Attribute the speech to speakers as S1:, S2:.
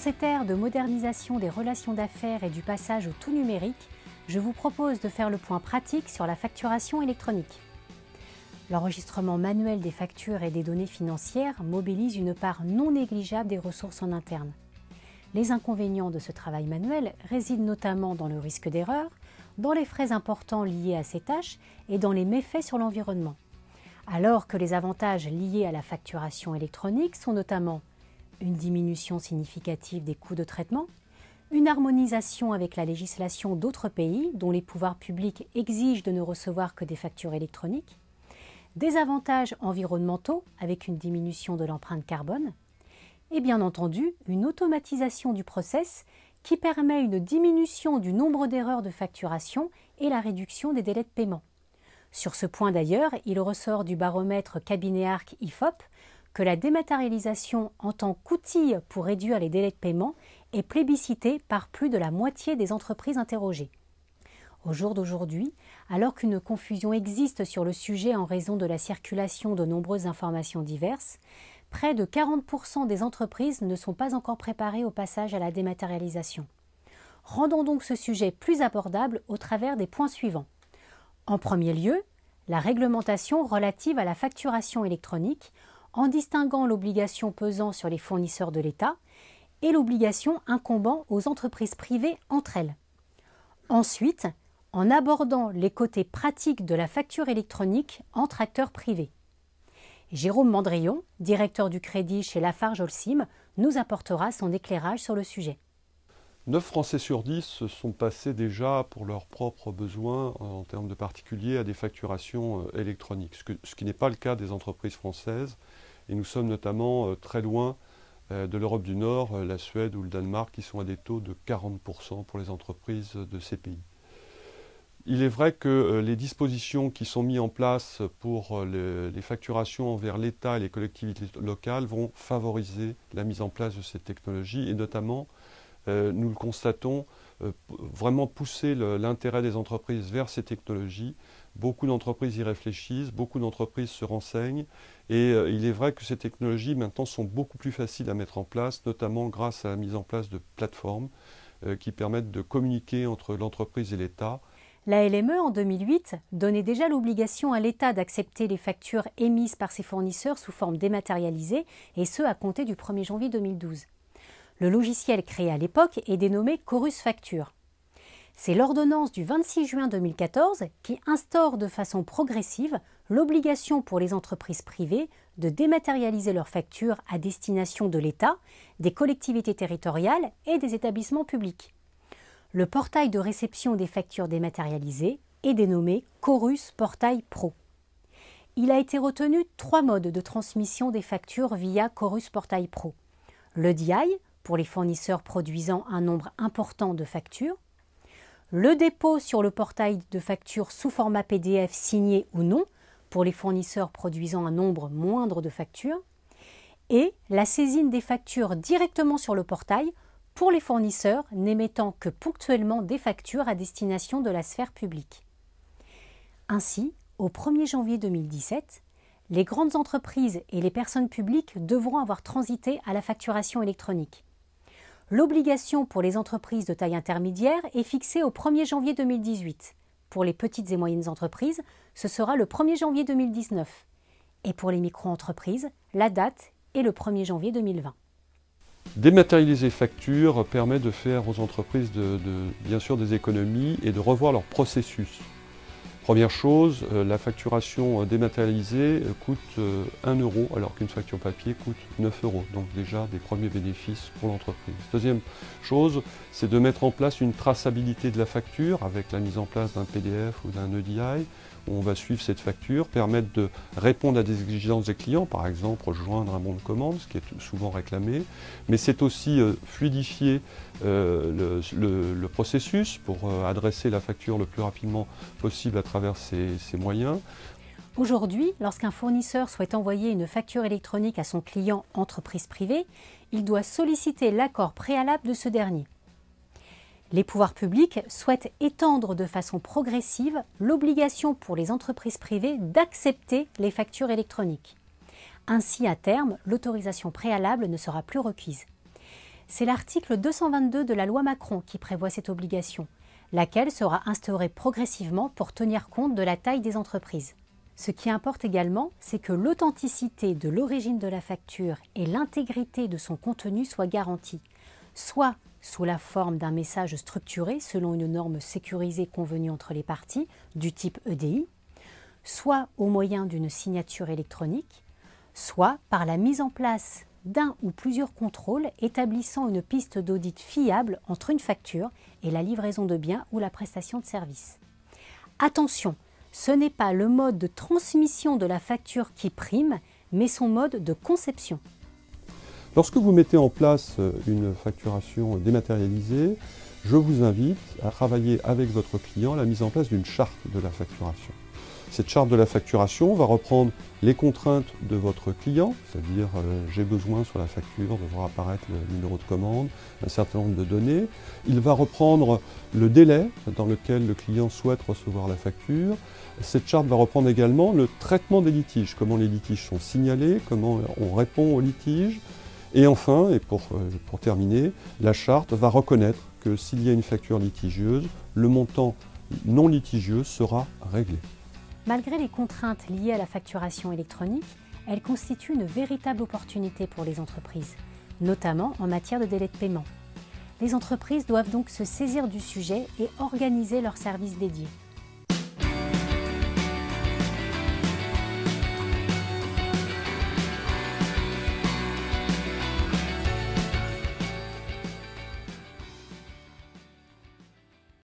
S1: cette ère de modernisation des relations d'affaires et du passage au tout numérique, je vous propose de faire le point pratique sur la facturation électronique. L'enregistrement manuel des factures et des données financières mobilise une part non négligeable des ressources en interne. Les inconvénients de ce travail manuel résident notamment dans le risque d'erreur, dans les frais importants liés à ces tâches et dans les méfaits sur l'environnement. Alors que les avantages liés à la facturation électronique sont notamment une diminution significative des coûts de traitement, une harmonisation avec la législation d'autres pays dont les pouvoirs publics exigent de ne recevoir que des factures électroniques, des avantages environnementaux avec une diminution de l'empreinte carbone, et bien entendu une automatisation du process qui permet une diminution du nombre d'erreurs de facturation et la réduction des délais de paiement. Sur ce point d'ailleurs, il ressort du baromètre cabinet ARC IFOP que la dématérialisation en tant qu'outil pour réduire les délais de paiement est plébiscitée par plus de la moitié des entreprises interrogées. Au jour d'aujourd'hui, alors qu'une confusion existe sur le sujet en raison de la circulation de nombreuses informations diverses, près de 40% des entreprises ne sont pas encore préparées au passage à la dématérialisation. Rendons donc ce sujet plus abordable au travers des points suivants. En premier lieu, la réglementation relative à la facturation électronique en distinguant l'obligation pesant sur les fournisseurs de l'État et l'obligation incombant aux entreprises privées entre elles. Ensuite, en abordant les côtés pratiques de la facture électronique entre acteurs privés. Jérôme Mandrillon, directeur du crédit chez Lafarge-Holcim, nous apportera son éclairage sur le sujet.
S2: 9 Français sur 10 se sont passés déjà pour leurs propres besoins en termes de particuliers à des facturations électroniques, ce qui n'est pas le cas des entreprises françaises. Et nous sommes notamment très loin de l'Europe du Nord, la Suède ou le Danemark, qui sont à des taux de 40% pour les entreprises de ces pays. Il est vrai que les dispositions qui sont mises en place pour les facturations envers l'État et les collectivités locales vont favoriser la mise en place de ces technologies et notamment, nous le constatons, vraiment pousser l'intérêt des entreprises vers ces technologies. Beaucoup d'entreprises y réfléchissent, beaucoup d'entreprises se renseignent et il est vrai que ces technologies maintenant sont beaucoup plus faciles à mettre en place, notamment grâce à la mise en place de plateformes qui permettent de communiquer entre l'entreprise et l'État.
S1: La LME, en 2008, donnait déjà l'obligation à l'État d'accepter les factures émises par ses fournisseurs sous forme dématérialisée, et ce à compter du 1er janvier 2012. Le logiciel créé à l'époque est dénommé Chorus Facture. C'est l'ordonnance du 26 juin 2014 qui instaure de façon progressive l'obligation pour les entreprises privées de dématérialiser leurs factures à destination de l'État, des collectivités territoriales et des établissements publics. Le portail de réception des factures dématérialisées est dénommé Chorus Portail Pro. Il a été retenu 3 modes de transmission des factures via Chorus Portail Pro. Le DI, pour les fournisseurs produisant un nombre important de factures, le dépôt sur le portail de factures sous format PDF signé ou non, pour les fournisseurs produisant un nombre moindre de factures, et la saisine des factures directement sur le portail pour les fournisseurs n'émettant que ponctuellement des factures à destination de la sphère publique. Ainsi, au 1er janvier 2017, les grandes entreprises et les personnes publiques devront avoir transité à la facturation électronique. L'obligation pour les entreprises de taille intermédiaire est fixée au 1er janvier 2018. Pour les petites et moyennes entreprises, ce sera le 1er janvier 2019. Et pour les micro-entreprises, la date est le 1er janvier 2020.
S2: Dématérialiser factures permet de faire aux entreprises bien sûr des économies et de revoir leur processus. Première chose, la facturation dématérialisée coûte 1 € alors qu'une facture papier coûte 9 €. Donc déjà des premiers bénéfices pour l'entreprise. Deuxième chose, c'est de mettre en place une traçabilité de la facture avec la mise en place d'un PDF ou d'un EDI. Où on va suivre cette facture, permettre de répondre à des exigences des clients, par exemple rejoindre un bon de commande, ce qui est souvent réclamé. Mais c'est aussi fluidifier le processus pour adresser la facture le plus rapidement possible à travers ces moyens.
S1: Aujourd'hui, lorsqu'un fournisseur souhaite envoyer une facture électronique à son client entreprise privée, il doit solliciter l'accord préalable de ce dernier. Les pouvoirs publics souhaitent étendre de façon progressive l'obligation pour les entreprises privées d'accepter les factures électroniques. Ainsi, à terme, l'autorisation préalable ne sera plus requise. C'est l'article 222 de la loi Macron qui prévoit cette obligation, laquelle sera instaurée progressivement pour tenir compte de la taille des entreprises. Ce qui importe également, c'est que l'authenticité de l'origine de la facture et l'intégrité de son contenu soient garanties, soit sous la forme d'un message structuré selon une norme sécurisée convenue entre les parties, du type EDI, soit au moyen d'une signature électronique, soit par la mise en place d'un ou plusieurs contrôles établissant une piste d'audit fiable entre une facture et la livraison de biens ou la prestation de services. Attention, ce n'est pas le mode de transmission de la facture qui prime, mais son mode de conception.
S2: Lorsque vous mettez en place une facturation dématérialisée, je vous invite à travailler avec votre client la mise en place d'une charte de la facturation. Cette charte de la facturation va reprendre les contraintes de votre client, c'est-à-dire j'ai besoin sur la facture de voir apparaître le numéro de commande, un certain nombre de données. Il va reprendre le délai dans lequel le client souhaite recevoir la facture. Cette charte va reprendre également le traitement des litiges, comment les litiges sont signalés, comment on répond aux litiges. Et enfin, et pour terminer, la charte va reconnaître que s'il y a une facture litigieuse, le montant non litigieux sera réglé.
S1: Malgré les contraintes liées à la facturation électronique, elle constitue une véritable opportunité pour les entreprises, notamment en matière de délai de paiement. Les entreprises doivent donc se saisir du sujet et organiser leurs services dédiés.